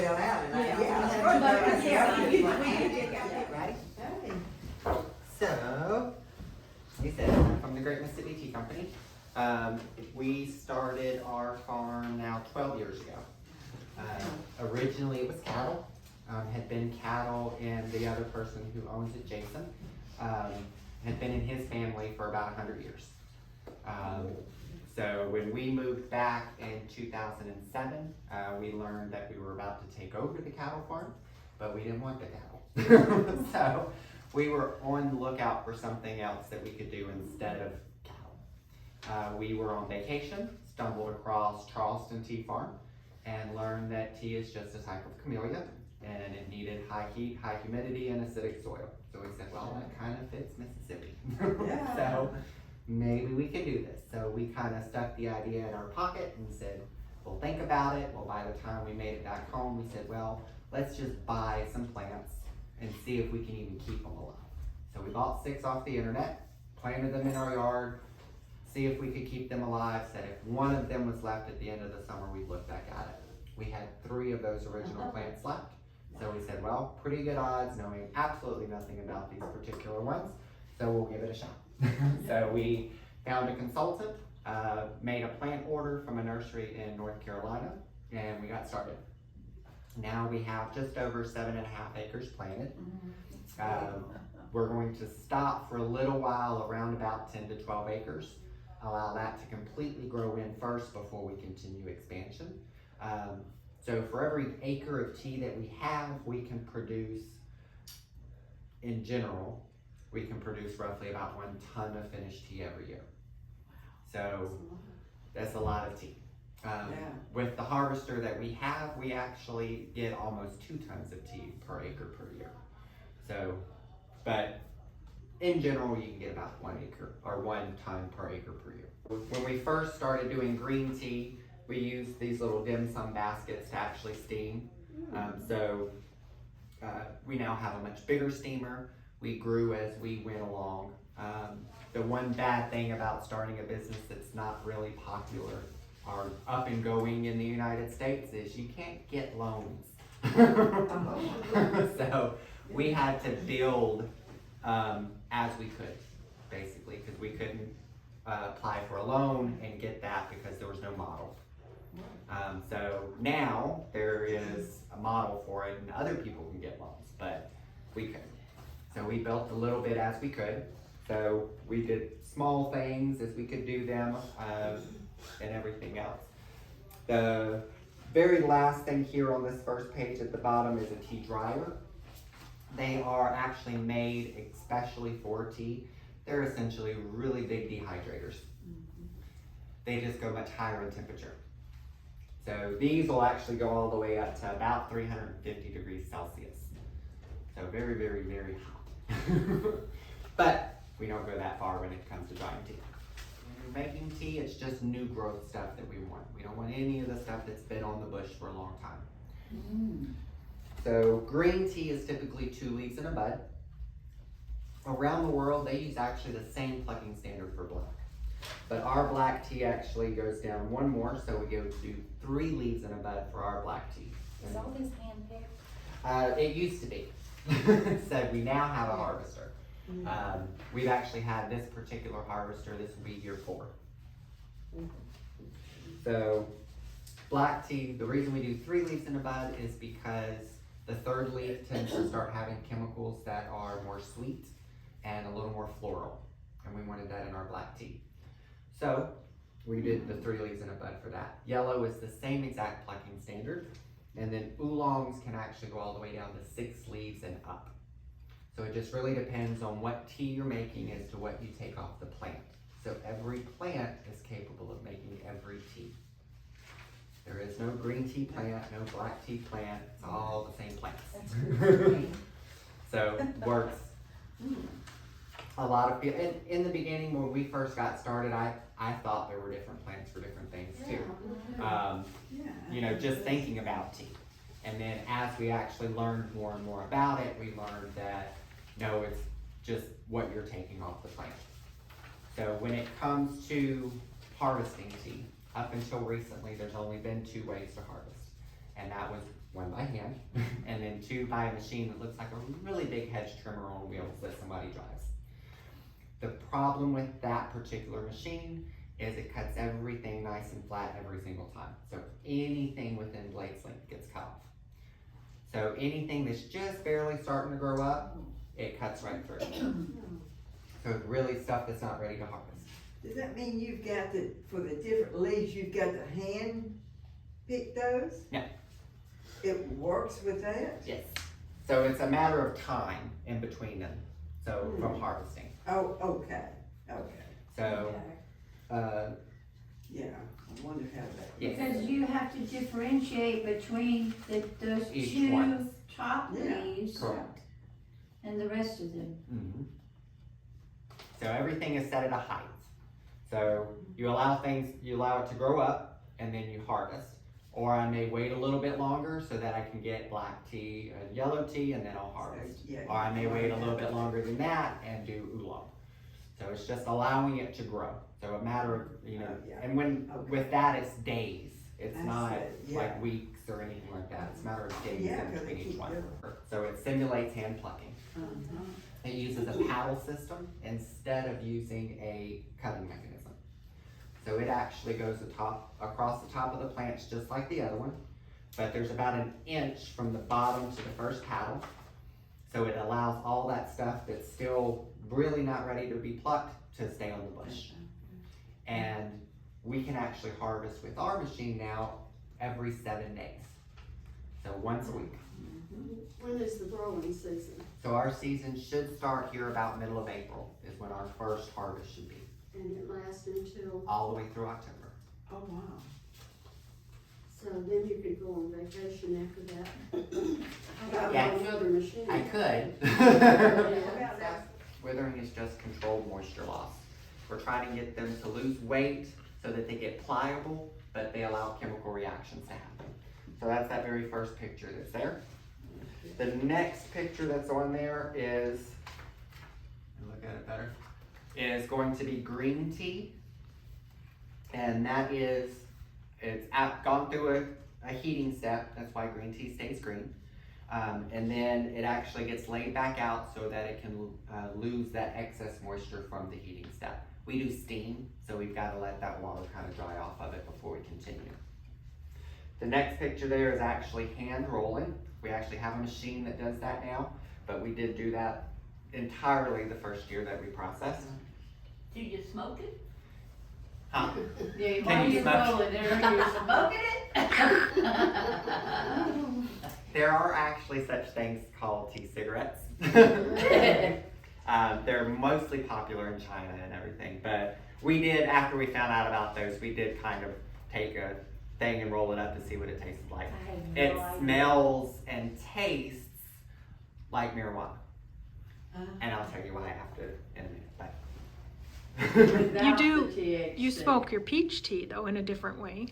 fell out and Yeah. Right? So, he said, I'm from the Great Mississippi Tea Company. We started our farm now 12 years ago. Originally it was cattle, had been cattle, and the other person who owns it, Jason, had been in his family for about 100 years. So when we moved back in 2007, we learned that we were about to take over the cattle farm, but we didn't want the cattle. So we were on the lookout for something else that we could do instead of cattle. We were on vacation, stumbled across Charleston Tea Farm, and learned that tea is just a type of camellia, and it needed high heat, high humidity, and acidic soil. So we said, well, that kind of fits Mississippi. Yeah. So maybe we could do this. So we kind of stuck the idea in our pocket and said, we'll think about it. Well, by the time we made it back home, we said, well, let's just buy some plants and see if we can even keep them alive. So we bought 6 off the internet, planted them in our yard, see if we could keep them alive, said if one of them was left at the end of the summer, we'd look back at it. We had 3 of those original plants left. So we said, well, pretty good odds, knowing absolutely nothing about these particular ones, so we'll give it a shot. So we found a consultant, made a plant order from a nursery in North Carolina, and we got started. Now we have just over 7.5 acres planted. We're going to stop for a little while around about 10 to 12 acres, allow that to completely grow in first before we continue expansion. So for every acre of tea that we have, we can produce, in general, we can produce roughly about 1 ton of finished tea every year. So that's a lot of tea. With the harvester that we have, we actually get almost 2 tons of tea per acre per year. So, but in general, you can get about 1 acre or 1 ton per acre per year. When we first started doing green tea, we used these little dim sum baskets to actually steam. We now have a much bigger steamer. We grew as we went along. The one bad thing about starting a business that's not really popular or up and going in the United States is you can't get loans. So we had to build as we could, basically, because we couldn't apply for a loan and get that because there was no model. So now there is a model for it and other people can get loans, but we couldn't. So we built a little bit as we could. So we did small things as we could do them and everything else. The very last thing here on this first page at the bottom is a tea dryer. They are actually made especially for tea. They're essentially really big dehydrators. They just go much higher in temperature. So these will actually go all the way up to about 350 degrees Celsius. So very, very, very hot. But we don't go that far when it comes to drying tea. When we're making tea, it's just new growth stuff that we want. We don't want any of the stuff that's been on the bush for a long time. So green tea is typically 2 leaves in a bud. Around the world, they use actually the same plucking standard for black. But our black tea actually goes down 1 more, so we go to 3 leaves in a bud for our black tea. Is all these hand-picked? It used to be. So we now have a harvester. We've actually had this particular harvester, this will be year 4. So black tea, the reason we do 3 leaves in a bud is because the 3rd leaf tends to start having chemicals that are more sweet and a little more floral. And we wanted that in our black tea. So we did the 3 leaves in a bud for that. Yellow is the same exact plucking standard. And then oolongs can actually go all the way down to 6 leaves and up. So it just really depends on what tea you're making as to what you take off the plant. So every plant is capable of making every tea. There is no green tea plant, no black tea plant, it's all the same plants. That's great. So works. A lot of people, in the beginning when we first got started, I thought there were different plants for different things too. You know, just thinking about tea. And then as we actually learned more and more about it, we learned that no, it's just what you're taking off the plant. So when it comes to harvesting tea, up until recently, there's only been 2 ways to harvest. And that was one by hand, and then two by a machine that looks like a really big hedge trimmer on wheels that somebody drives. The problem with that particular machine is it cuts everything nice and flat every single time. So anything within blade's length gets cut off. So anything that's just barely starting to grow up, it cuts right through. So it's really stuff that's not ready to harvest. Does that mean you've got to, for the different leaves, you've got to hand pick those? No. It works with that? Yes. So it's a matter of time in between them. So from harvesting. Oh, okay, okay. So, Yeah, I wonder how that. yes. Because you have to differentiate between those Each two one. top Yeah. leaves Correct. and the rest of them. Mhm. So everything is set at a height. So you allow it to grow up and then you harvest. Or I may wait a little bit longer so that I can get black tea and yellow tea and then I'll harvest. Yeah. Or I may wait a little bit longer than that and do oolong. So it's just allowing it to grow. So a matter of, Yeah. and with that it's days. It's I not see, yeah. like weeks or anything like that. It's a matter of days Yeah, in 'cause they between each keep one. doing So it simulates hand plucking. Uh-huh. It uses a paddle system instead of using a cutting mechanism. So it actually goes across the top of the plants just like the other one, but there's about an inch from the bottom to the first paddle. So it allows all that stuff that's still really not ready to be plucked to stay on the bush. And we can actually harvest with our machine now every 7 days. So once a week. When is the growing season? So our season should start here about middle of April is when our first harvest should be, And it lasts until, all the way through October. Oh, wow. so then you could go on vacation after that. How about Yes. another machine? I could. Yeah. Withering is just controlled moisture loss. We're trying to get them to lose weight so that they get pliable, but they allow chemical reactions to happen. So that's that very first picture that's there. The next picture that's on there is, look at it better, is going to be green tea. And that is, gone through a heating step, that's why green tea stays green. And then it actually gets laid back out so that it can lose that excess moisture from the heating step. We do steam, so we've got to let that water kind of dry off of it before we continue. The next picture there is actually hand rolling. We actually have a machine that does that now, but we did do that entirely the first year that we processed. Do you smoke it? Huh? Yeah, Can while you you're smoke? rolling there, you're smoking it? There are actually such things called tea cigarettes. They're mostly popular in China and everything, but we did, after we found out about those, we did kind of take a thing and roll it up to see what it tasted like. I have no It idea. smells and tastes like marijuana, Uh-huh. and I'll tell you why after in a minute, but. Without do- the THC. You smoke your peach tea though in a different way.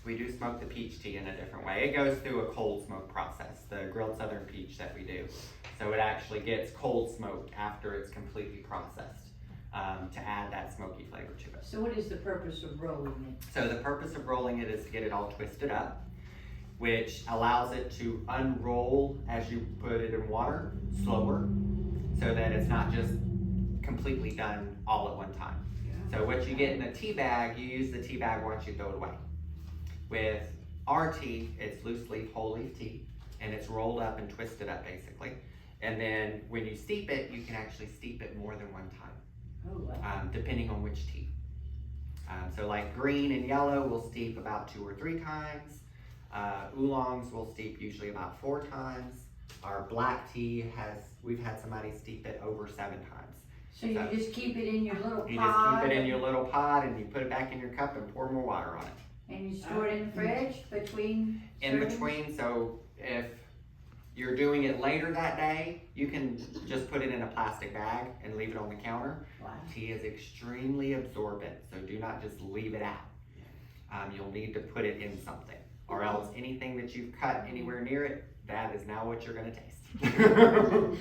We do smoke the peach tea in a different way. It goes through a cold smoke process, the grilled southern peach that we do. So it actually gets cold smoked after it's completely processed to add that smoky flavor to it. So what is the purpose of rolling it? So the purpose of rolling it is to get it all twisted up, which allows it to unroll as you put it in water slower, so that it's not just completely done all at one time. So what you get in a tea bag, you use the tea bag once you throw it away. With our tea, it's loose leaf, whole leaf tea, and it's rolled up and twisted up basically. And then when you steep it, you can actually steep it more than one time, Oh, wow. depending on which tea. So like green and yellow, we'll steep about 2 or 3 times. Oolongs we'll steep usually about 4 times. Our black tea we've had somebody steep it over 7 times. So you just keep it in your little pot? You just keep it in your little pot and you put it back in your cup and pour more water on it. And you store it in the fridge between In servings? between, so if you're doing it later that day, you can just put it in a plastic bag and leave it on the counter. Wow. Tea is extremely absorbent, so do not just leave it out. You'll need to put it in something, or else anything that you've cut anywhere near it, that is now what you're gonna taste.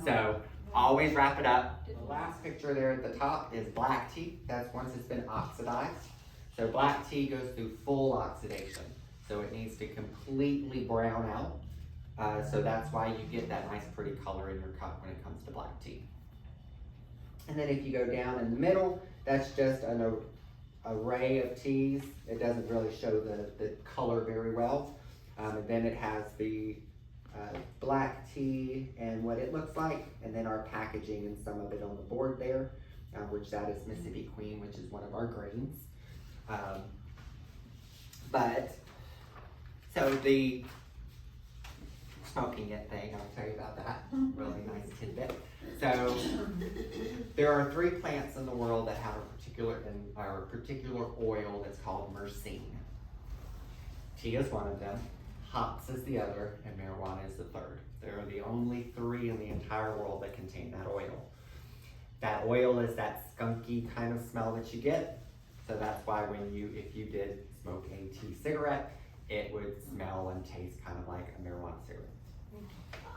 So always wrap it up. The last picture there at the top is black tea. That's once it's been oxidized. So black tea goes through full oxidation. So it needs to completely brown out. So that's why you get that nice pretty color in your cup when it comes to black tea. And then if you go down in the middle, that's just an array of teas. It doesn't really show the color very well. And then it has the black tea and what it looks like, and then our packaging and some of it on the board there, which that is Mississippi Queen, which is one of our greens. So the smoking it thing, I'll tell you about that. Really nice tidbit. So there are 3 plants in the world that have a particular oil that's called myrcene. Tea is one of them, hops is the other, and marijuana is the third. There are the only 3 in the entire world that contain that oil. That oil is that skunky kind of smell that you get. So that's why if you did smoke a tea cigarette, it would smell and taste kind of like a marijuana cigarette.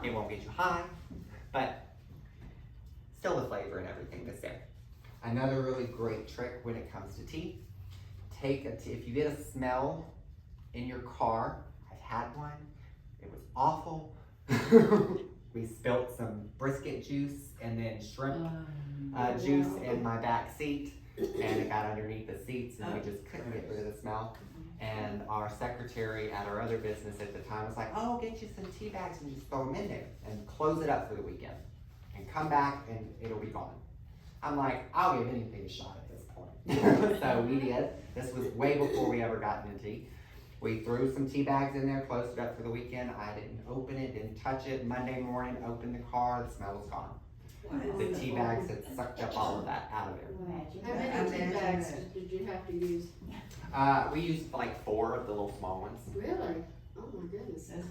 It won't get you high, but still the flavor and everything that's there. Another really great trick when it comes to tea, if you get a smell in your car, I've had one, it was awful. We spilt some brisket juice and then shrimp juice in my back seat, and it got underneath the seats, and we just couldn't get rid of the smell. And our secretary at our other business at the time was like, oh, get you some tea bags and just throw them in there and close it up for the weekend and come back and it'll be gone. I'm like, I'll give anything a shot at this point. So we did. This was way before we ever got into tea. We threw some tea bags in there, closed it up for the weekend. I didn't open it, didn't touch it. Monday morning, opened the car, the smell was gone. Wow. The tea bags had sucked up all of that out of there. How many tea bags did you have to use? We used like 4 of the little small ones. Really? Oh my goodness. That's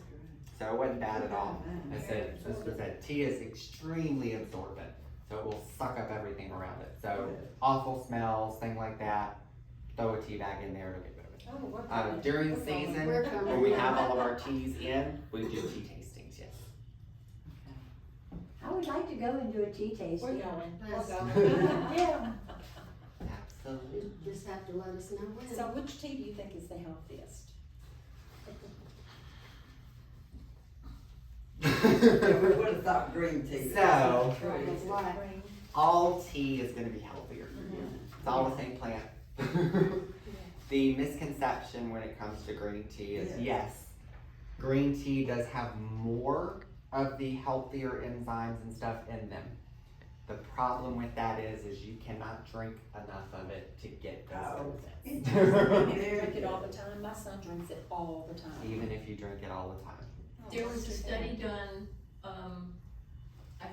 So it wasn't bad at all. great. I said, this was that tea is extremely absorbent, so it will suck up everything around it. So awful smells, things like that, throw a tea bag in there to get rid of it. Oh, we're coming. During We're coming. season, We're coming. when we have all of our teas in, we do tea tastings, yes. I would like to go and do a tea We're tasting. going. We're Yes. going. Yeah. Absolutely. You just have to let us know when. So which tea do you think is the healthiest? Yeah, we would have thought green tea. but that's So- not true. It's like- All tea is gonna be healthier. It's all the same plant. The misconception when it comes to green tea is, yes, green tea does have more of the healthier enzymes and stuff in them. The problem with that is you cannot drink enough of it to get those Oh. benefits. I drink it all the time. My son drinks it all the time. Even if you drink it all the time. There was a study done, I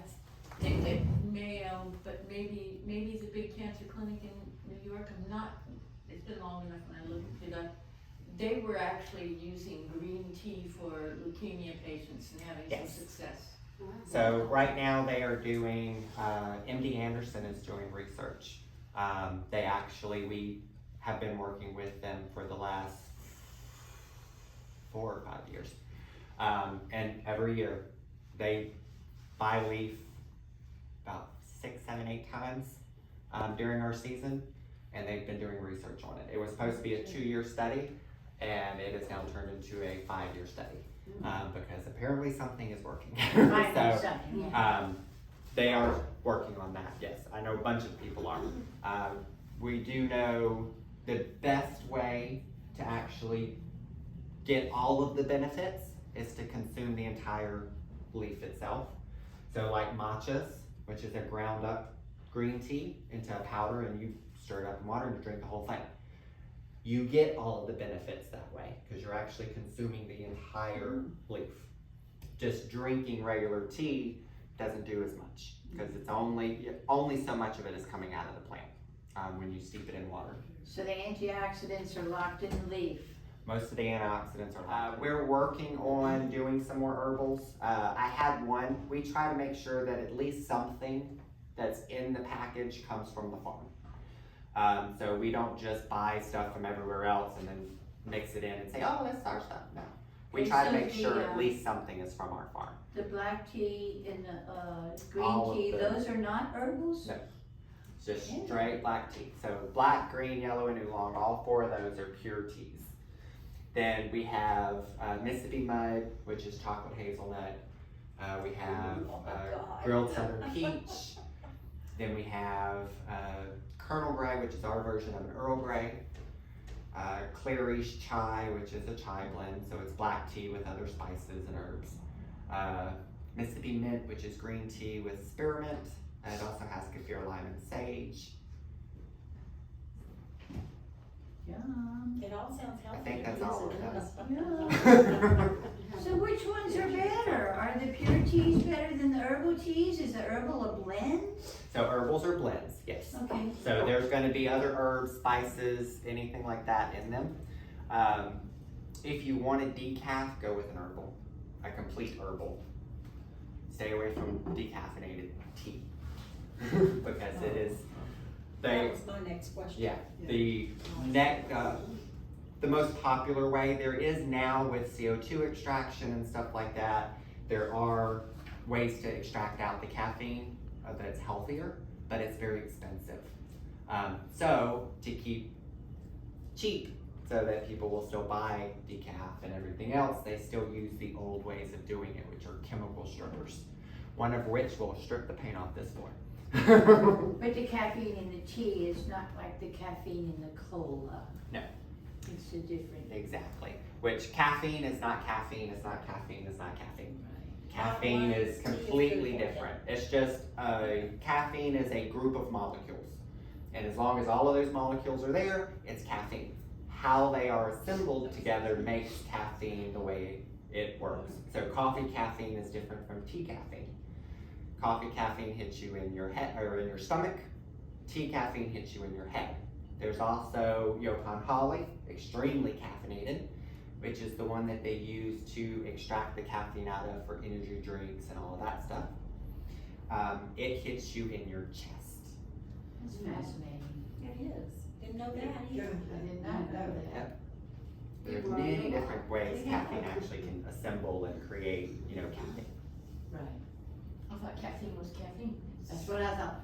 think at Mayo, but maybe it's a big cancer clinic in New York, it's been long enough when I looked it up. They were actually using green tea for leukemia patients and having some Yes. success. Wow. So right now they are doing, MD Anderson is doing research. We have been working with them for the last 4 or 5 years. And every year they buy leaf about 6, 7, 8 times during our season, and they've been doing research on it. It was supposed to be a 2-year study, and it has now turned into a 5-year study because apparently something is working. So they are working on that. Yes, I know a bunch of people are. We do know the best way to actually get all of the benefits is to consume the entire leaf itself. So like matchas, which is a ground up green tea into a powder, and you stir it up in water and you drink the whole thing. You get all of the benefits that way because you're actually consuming the entire leaf. Just drinking regular tea doesn't do as much because it's only so much of it is coming out of the plant when you steep it in water. So the antioxidants are locked in the leaf. Most of the antioxidants are. We're working on doing some more herbals. I had one. We try to make sure that at least something that's in the package comes from the farm. So we don't just buy stuff from everywhere else and then mix it in and say, oh, this is our stuff. No. We Okay, try to so make sure the, at least something is from our farm. The black tea and the All of green tea, them. those are not herbals? No. It's just straight black tea. So black, green, yellow, and oolong, all 4 of those are pure teas. Then we have Mississippi Mud, which is chocolate hazelnut. We have Oh my God. grilled southern peach. Then we have Colonel Grey, which is our version of an Earl Grey. Clarice Chai, which is a chai blend, so it's black tea with other spices and herbs. Mississippi Mint, which is green tea with spearmint. It also has kaffir, lime, and sage. Yum. It all sounds healthy. I think that's all of them. Yeah. So which ones are better? Are the pure teas better than the herbal teas? Is the herbal a blend? So herbals are blends, yes. Okay. So there's gonna be other herbs, spices, anything like that in them. If you want a decaf, go with an herbal, a complete herbal. Stay away from decaffeinated tea. Because it is, That was my next question. yeah, the the most popular way, there is now with CO2 extraction and stuff like that, there are ways to extract out the caffeine that's healthier, but it's very expensive. So to keep cheap, so that people will still buy decaf and everything else, they still use the old ways of doing it, which are chemical strippers. One of which will strip the paint off this floor. But the caffeine in the tea is not like the caffeine in the cola. No. It's a different. Exactly. Which caffeine is not caffeine, it's not caffeine, it's not caffeine. Caffeine is completely different. It's just, caffeine is a group of molecules. And as long as all of those molecules are there, it's caffeine. How they are assembled together makes caffeine the way it works. So coffee caffeine is different from tea caffeine. Coffee caffeine hits you in your head or in your stomach. Tea caffeine hits you in your head. There's also Yopon Holly, extremely caffeinated, which is the one that they use to extract the caffeine out of for energy drinks and all of that stuff. It hits you in your chest. That's fascinating. It is. Didn't know that I either. did not know that. There's many different ways caffeine actually can assemble and create, caffeine. Right. I thought caffeine was caffeine. That's what I thought.